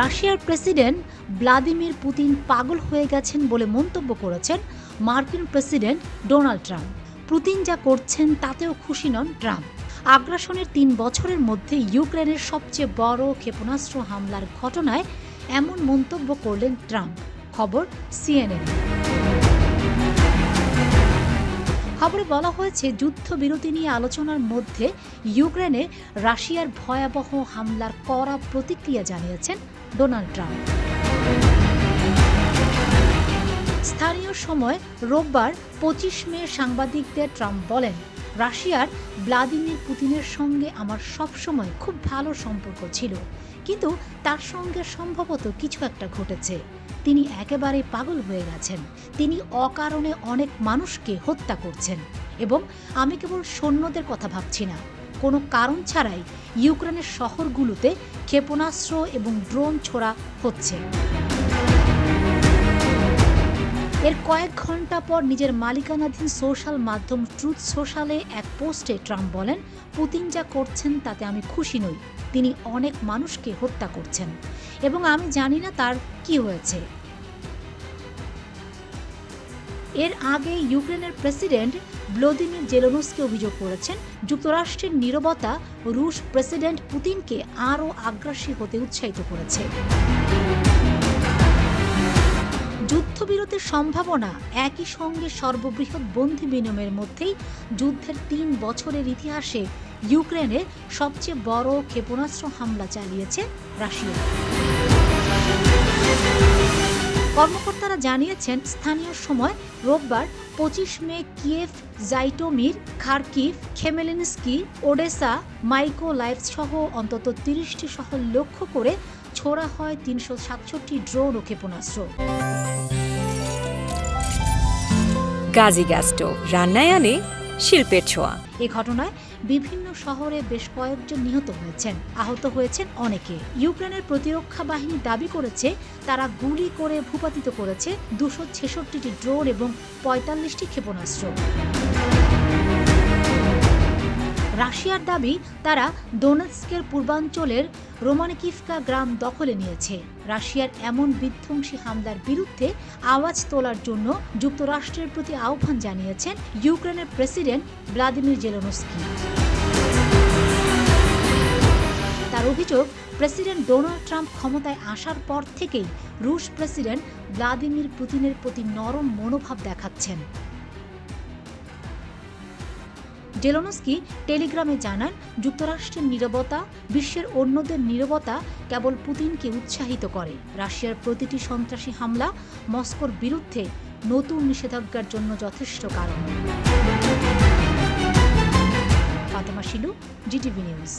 রাশিয়ার president Vladimir Putin পাগল হয়ে গেছেন বলে মন্তব্য করেছেন মার্কিন প্রেসিডেন্ট ডোনাল্ড ট্রাম্প। পুতিন যা করছেন তাতেও খুশি নন ট্রাম্প। আগ্রাসনের ৩ বছরের মধ্যে ইউক্রেনের সবচেয়ে বড় ক্ষেপণাস্ত্র হামলার ঘটনায় এমন মন্তব্য করলেন ট্রাম্প। খবর CNN। খবরে বলা হয়েছে, যুদ্ধবিরতি নিয়ে আলোচনার মধ্যে ইউক্রেনে রাশিয়ার ভয়াবহ হামলার কড়া প্রতিক্রিয়া জানিয়েছেন ডোনাল্ড ট্রাম্প। স্থানীয় সময় রোববার ২৫ মে সাংবাদিকদের ট্রাম্প বলেন, রাশিয়ার ভ্লাদিমির পুতিনের সঙ্গে আমার সবসময় খুব ভালো সম্পর্ক ছিল, কিন্তু তার সঙ্গে সম্ভবত কিছু একটা ঘটেছে। তিনি একেবারে পাগল হয়ে গেছেন। তিনি অকারণে অনেক মানুষকে হত্যা করছেন এবং আমি কেবল সৈন্যদের কথা ভাবছি না, কোনো কারণ ছাড়াই ইউক্রেনের শহরগুলোতে ক্ষেপণাস্ত্র এবং ড্রোন ছোড়া হচ্ছে। এর কয়েক ঘন্টা পর নিজের মালিকানাধীন সোশ্যাল মাধ্যম ট্রুথ সোশ্যালে এক পোস্টে ট্রাম্প বলেন, পুতিন যা করছেন তাতে আমি খুশি নই। তিনি অনেক মানুষকে হত্যা করছেন এবং আমি জানি না তার কি হয়েছে। এর আগে ইউক্রেনের প্রেসিডেন্ট ভলোদিমির জেলেনস্কি অভিযোগ করেছেন, যুক্তরাষ্ট্রের নীরবতা রুশ প্রেসিডেন্ট পুতিনকে আরও আগ্রাসী হতে উৎসাহিত করেছে। যুদ্ধবিরতির সম্ভাবনা, একই সঙ্গে সর্ববৃহৎ বন্দী বিনিময়ের মধ্যেই যুদ্ধের ৩ বছরের ইতিহাসে ইউক্রেনের সবচেয়ে বড় ক্ষেপণাস্ত্র হামলা চালিয়েছে রাশিয়া। কর্মকর্তারা জানিয়েছেন, স্থানীয় সময় রোববার ২৫ মে Kyiv, Zhytomyr, Kharkiv, Khmelnytskyi, Odesa, Mykolaiv সহ অন্তত ৩০টি শহর লক্ষ্য করে ছোড়া হয় ৩৬৭টি ড্রোন ও ক্ষেপণাস্ত্র। গাজী গ্যাস স্টোভ রান্নায় আনে শিল্পের ছোঁয়া। এ ঘটনায় বিভিন্ন শহরে বেশ কয়েকজন নিহত হয়েছেন, আহত হয়েছেন অনেকে। ইউক্রেনের প্রতিরক্ষা বাহিনী দাবি করেছে, তারা গুলি করে ভূপাতিত করেছে ২৬৬টি ড্রোন এবং ৪৫টি ক্ষেপণাস্ত্র। রাশিয়ার দাবি, তারা ডোনেৎস্কের পূর্বাঞ্চলের রোমানিকিভকা গ্রাম দখলে নিয়েছে। রাশিয়ার এমন বিধ্বংসী হামলার বিরুদ্ধে আওয়াজ তোলার জন্য যুক্তরাষ্ট্রের প্রতি আহ্বান জানিয়েছেন ইউক্রেনের প্রেসিডেন্ট ভ্লাদিমির জেলেনস্কি। তার অভিযোগ, প্রেসিডেন্ট ডোনাল্ড ট্রাম্প ক্ষমতায় আসার পর থেকেই রুশ প্রেসিডেন্ট ভ্লাদিমির পুতিনের প্রতি নরম মনোভাব দেখাচ্ছেন। জেলেনস্কি টেলিগ্রামে জানান, যুক্তরাষ্ট্রের নীরবতা, বিশ্বের অন্যদের নীরবতা কেবল পুতিনকে উৎসাহিত করে। রাশিয়ার প্রতিটি সন্ত্রাসী হামলা মস্কোর বিরুদ্ধে নতুন নিষেধাজ্ঞার জন্য যথেষ্ট কারণ। Fatema Shilu, GTV news.